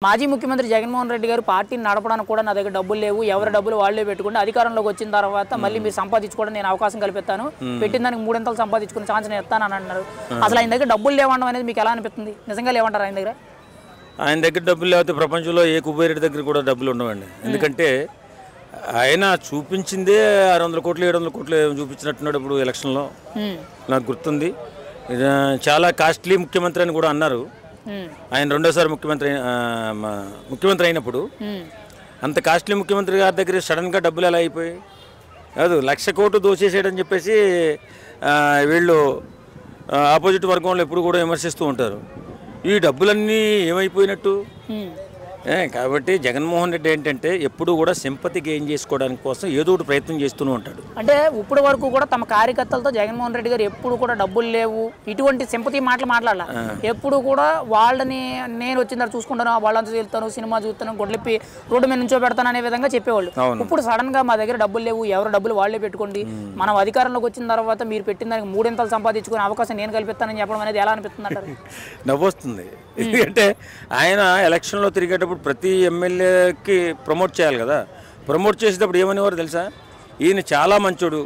మాజీ ముఖ్యమంత్రి జగన్మోహన్ రెడ్డి గారు పార్టీని నడపడానికి కూడా నా దగ్గర డబ్బులు లేవు, ఎవరి డబ్బులు వాళ్ళే పెట్టుకుంటే అధికారంలోకి వచ్చిన తర్వాత మళ్ళీ మీరు సంపాదించుకోవడం నేను అవకాశం కల్పిస్తాను, పెట్టిన దానికి 3 అంతలు సంపాదించుకునే ఛాన్స్ నేను ఇస్తాను అని అంటున్నారు. అసలు ఆయన దగ్గర డబ్బులు లేవడం అనేది మీకు ఎలా అనిపిస్తుంది? నిజంగా లేవంటారు ఆయన దగ్గర? ఆయన దగ్గర డబ్బులు లేకపోతే ప్రపంచంలో ఏ కుబేరుడి దగ్గర కూడా డబ్బులు ఉండవండి. ఎందుకంటే ఆయన చూపించిందే 600 కోట్లు 700 కోట్లు చూపించినట్టున్నాడు ఇప్పుడు ఎలక్షన్లో. నాకు గుర్తుంది. చాలా కాస్ట్లీ ముఖ్యమంత్రి అని కూడా అన్నారు. ఆయన రెండోసారి ముఖ్యమంత్రి అయినప్పుడు అంత కాస్ట్లీ ముఖ్యమంత్రి గారి దగ్గర సడన్గా డబ్బులు ఎలా అయిపోయాయి? కాదు, 1,00,000 కోట్లు దోచేసేయడని చెప్పేసి వీళ్ళు ఆపోజిట్ వర్గంలో ఎప్పుడు కూడా విమర్శిస్తూ ఉంటారు. ఈ డబ్బులన్నీ ఏమైపోయినట్టు? కాబట్టి జగన్మోహన్ రెడ్డి ఏంటంటే ఎప్పుడు కూడా సింపతి గెయిన్ చేసుకోవడానికి కోసం ఏదో ఒకటి ప్రయత్నం చేస్తూనే ఉంటాడు. అంటే ఇప్పటి వరకు కూడా తమ కార్యకర్తలతో జగన్మోహన్ రెడ్డి గారు ఎప్పుడు కూడా డబ్బులు లేవు, ఇటువంటి సింపతి మాటలు మాట్లాడాల. ఎప్పుడు కూడా వాళ్ళని నేను వచ్చిన తర్వాత చూసుకుంటాను, వాళ్ళంతా వెళ్తాను, సినిమా చూస్తాను, గొడ్లెప్పి రోడ్డు మీద నుంచో పెడతాను అనే విధంగా చెప్పేవాళ్ళు. ఇప్పుడు సడన్ గా మా దగ్గర డబ్బులు లేవు, ఎవరు డబ్బులు వాళ్ళే పెట్టుకోండి, మనం అధికారంలోకి వచ్చిన తర్వాత మీరు పెట్టిన దానికి 3 అంతలు సంపాదించుకునే అవకాశం నేను కల్పిస్తానని చెప్పడం అనేది ఎలా అనిపిస్తుంది అంటారు? నవ్వొస్తుంది. ఎందుకంటే ఆయన ఎలక్షన్లో తిరిగేటప్పుడు ప్రతి ఎమ్మెల్యేకి ప్రమోట్ చేయాలి కదా. ప్రమోట్ చేసేటప్పుడు ఏమనేవారు తెలుసా? ఈయన చాలా మంచోడు,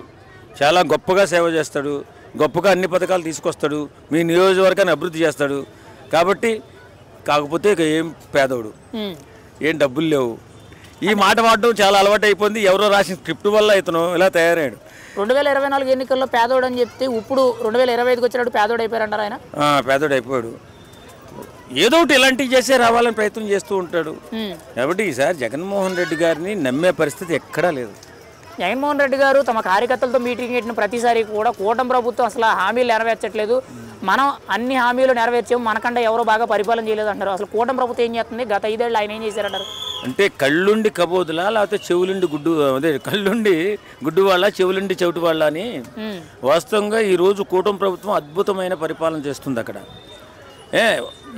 చాలా గొప్పగా సేవ చేస్తాడు, గొప్పగా అన్ని పథకాలు తీసుకొస్తాడు, మీ నియోజకవర్గాన్ని అభివృద్ధి చేస్తాడు. కాబట్టి కాకపోతే ఇక ఏం పేదోడు, ఏం డబ్బులు లేవు, ఈ మాట వాడడం చాలా అలవాటు అయిపోయింది. ఎవరో రాసిన స్క్రిప్ట్ వల్ల ఇతను ఇలా తయారయ్యాడు. 2024 ఎన్నికల్లో పేదోడు అని చెప్తే ఇప్పుడు 2025కి వచ్చినప్పుడు పేదోడు అయిపోయారంటారు ఆయన. పేదోడు అయిపోయాడు. ఏదో ఒకటి ఇలాంటివి చేసే రావాలని ప్రయత్నం చేస్తూ ఉంటాడు. కాబట్టి ఈసారి జగన్మోహన్ రెడ్డి గారిని నమ్మే పరిస్థితి ఎక్కడా లేదు. జగన్మోహన్ రెడ్డి గారు తమ కార్యకర్తలతో మీటింగ్ పెట్టిన ప్రతిసారి కూడా కూటమి ప్రభుత్వం అసలు హామీలు నెరవేర్చట్లేదు, మనం అన్ని హామీలు నెరవేర్చాము, మనకంటే ఎవరో బాగా పరిపాలన చేయలేదు అంటారు. అసలు కూటమి ప్రభుత్వం ఏం చేస్తుంది? గత 5 ఏళ్ళు ఆయన ఏం చేశారంటారు? అంటే కళ్ళుండి కబోదులా లేకపోతే చెవులుండి గుడ్డు, అదే కళ్ళుండి గుడ్డు వాళ్ళ, చెవులుండి చెవిటి వాళ్ళ అని. వాస్తవంగా ఈరోజు కూటమి ప్రభుత్వం అద్భుతమైన పరిపాలన చేస్తుంది. అక్కడ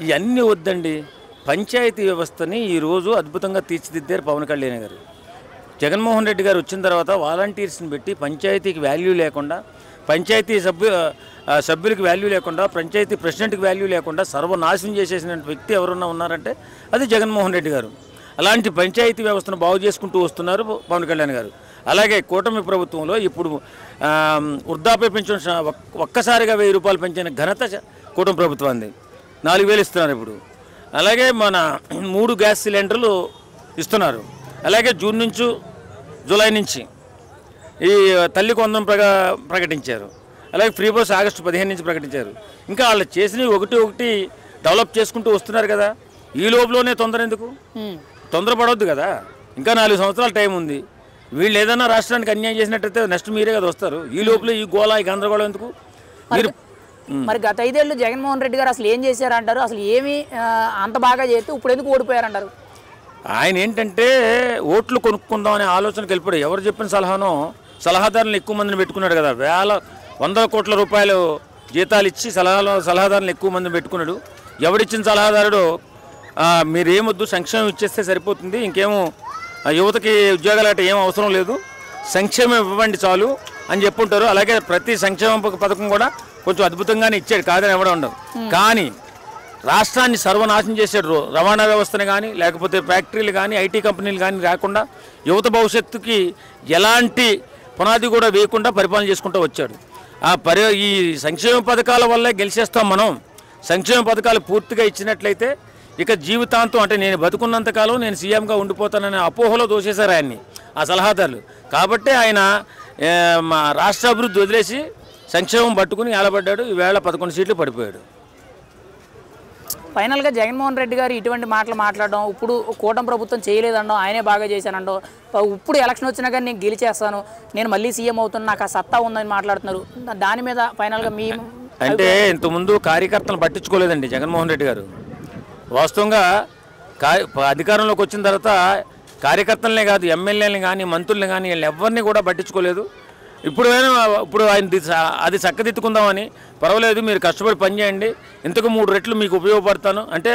ఇవన్నీ వద్దండి, పంచాయతీ వ్యవస్థని ఈరోజు అద్భుతంగా తీర్చిదిద్దారు పవన్ కళ్యాణ్ గారు. జగన్మోహన్ రెడ్డి గారు వచ్చిన తర్వాత వాలంటీర్స్ని పెట్టి పంచాయతీకి వాల్యూ లేకుండా, పంచాయతీ సభ్యులకి వాల్యూ లేకుండా, పంచాయతీ ప్రెసిడెంట్కి వాల్యూ లేకుండా సర్వనాశనం చేసేసిన వ్యక్తి ఎవరన్నా ఉన్నారంటే అది జగన్మోహన్ రెడ్డి గారు. అలాంటి పంచాయతీ వ్యవస్థను బాగు చేసుకుంటూ వస్తున్నారు పవన్ కళ్యాణ్ గారు. అలాగే కూటమి ప్రభుత్వంలో ఇప్పుడు వృద్ధాప్య పెన్షన్ ఒక్కసారిగా 1000 రూపాయలు పెంచిన ఘనత కూటమి ప్రభుత్వాన్ని. 4,000 ఇస్తున్నారు ఇప్పుడు. అలాగే మన 3 గ్యాస్ సిలిండర్లు ఇస్తున్నారు. అలాగే జూన్ నుంచి జూలై నుంచి ఈ తల్లి కొందం ప్రకటించారు. అలాగే ఫ్రీ బస్ ఆగస్టు 15 నుంచి ప్రకటించారు. ఇంకా వాళ్ళు చేసినవి ఒకటి డెవలప్ చేసుకుంటూ వస్తున్నారు కదా. ఈ లోపలనే తొందర ఎందుకు? తొందరపడవద్దు కదా. ఇంకా 4 సంవత్సరాల టైం ఉంది. వీళ్ళు ఏదైనా రాష్ట్రానికి అన్యాయం చేసినట్టయితే నెక్స్ట్ మీరే కదా వస్తారు. ఈ లోపల ఈ గోళ ఈ గందరగోళం ఎందుకు? మరి గత 5 ఏళ్ళు జగన్మోహన్ రెడ్డి గారు అసలు ఏం చేశారంటారు? అసలు ఏమి అంత బాగా చేస్తే ఇప్పుడు ఎందుకు ఓడిపోయారంటారు? ఆయన ఏంటంటే ఓట్లు కొనుక్కుందాం అనే ఆలోచనకి వెళ్ళిపోయాడు. ఎవరు చెప్పిన సలహాదారులను ఎక్కువ మందిని పెట్టుకున్నాడు కదా. 100 కోట్ల రూపాయలు జీతాలు ఇచ్చి సలహాదారులను ఎక్కువ మందిని పెట్టుకున్నాడు. ఎవడిచ్చిన సలహాదారుడు మీరేమొద్దు, సంక్షేమం ఇచ్చేస్తే సరిపోతుంది, ఇంకేమో యువతకి ఉద్యోగాలు అంటే ఏం అవసరం లేదు, సంక్షేమం ఇవ్వండి చాలు అని చెప్పుంటారు. అలాగే ప్రతి సంక్షేమ పథకం కూడా కొంచెం అద్భుతంగానే ఇచ్చాడు, కాదని ఎవడ ఉండదు. కానీ రాష్ట్రాన్ని సర్వనాశనం చేసాడు. రవాణా వ్యవస్థను కానీ, లేకపోతే ఫ్యాక్టరీలు కానీ, ఐటీ కంపెనీలు కానీ రాకుండా, యువత భవిష్యత్తుకి ఎలాంటి పునాది కూడా వేయకుండా పరిపాలన చేసుకుంటూ వచ్చాడు. ఈ సంక్షేమ పథకాల వల్లే గెలిచేస్తాం మనం. సంక్షేమ పథకాలు పూర్తిగా ఇచ్చినట్లయితే ఇక జీవితాంతం, అంటే నేను బతుకున్నంతకాలం నేను సీఎంగా ఉండిపోతాననే అపోహలో దోసేశారు ఆయన్ని ఆ సలహాదారులు. కాబట్టి ఆయన రాష్ట్ర అభివృద్ధి వదిలేసి సంక్షేమం పట్టుకుని ఏలబడ్డాడు. ఈవేళ 11 సీట్లు పడిపోయాడు. ఫైనల్గా జగన్మోహన్ రెడ్డి గారు ఇటువంటి మాటలు మాట్లాడడం, ఇప్పుడు కూటమి ప్రభుత్వం చేయలేదండం, ఆయనే బాగా చేశానండం, ఇప్పుడు ఎలక్షన్ వచ్చినా కానీ నేను గెలిచేస్తాను, నేను మళ్ళీ సీఎం అవుతాను, నాకు ఆ సత్తా ఉందని మాట్లాడుతున్నారు. దాని మీద ఫైనల్గా మీ అంటే ఇంతకుముందు కార్యకర్తలను పట్టించుకోలేదండి జగన్మోహన్ రెడ్డి గారు. వాస్తవంగా అధికారంలోకి వచ్చిన తర్వాత కార్యకర్తలనే కాదు, ఎమ్మెల్యేలని కానీ, మంత్రుల్ని కానీ, వీళ్ళు ఎవరిని కూడా పట్టించుకోలేదు. ఇప్పుడు ఆయన అది చక్కదిద్దుకుందామని, పర్వాలేదు మీరు కష్టపడి పనిచేయండి, ఇంతకు 3 రెట్లు మీకు ఉపయోగపడతాను అంటే,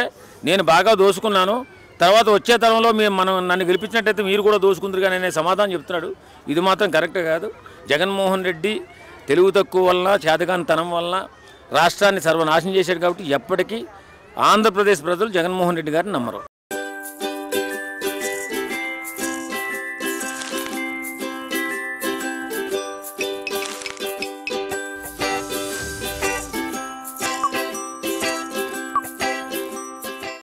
నేను బాగా దోసుకున్నాను, తర్వాత వచ్చే తరంలో నన్ను గెలిపించినట్టయితే మీరు కూడా దోసుకుందరు కానీ అనే సమాధానం చెప్తున్నాడు. ఇది మాత్రం కరెక్ట్ కాదు. జగన్మోహన్ రెడ్డి తెలుగు తక్కువ వలన, చేతగానితనం వలన రాష్ట్రాన్ని సర్వనాశనం చేశాడు. కాబట్టి ఎప్పటికీ ఆంధ్రప్రదేశ్ ప్రజలు జగన్మోహన్ రెడ్డి గారిని నమ్మరు.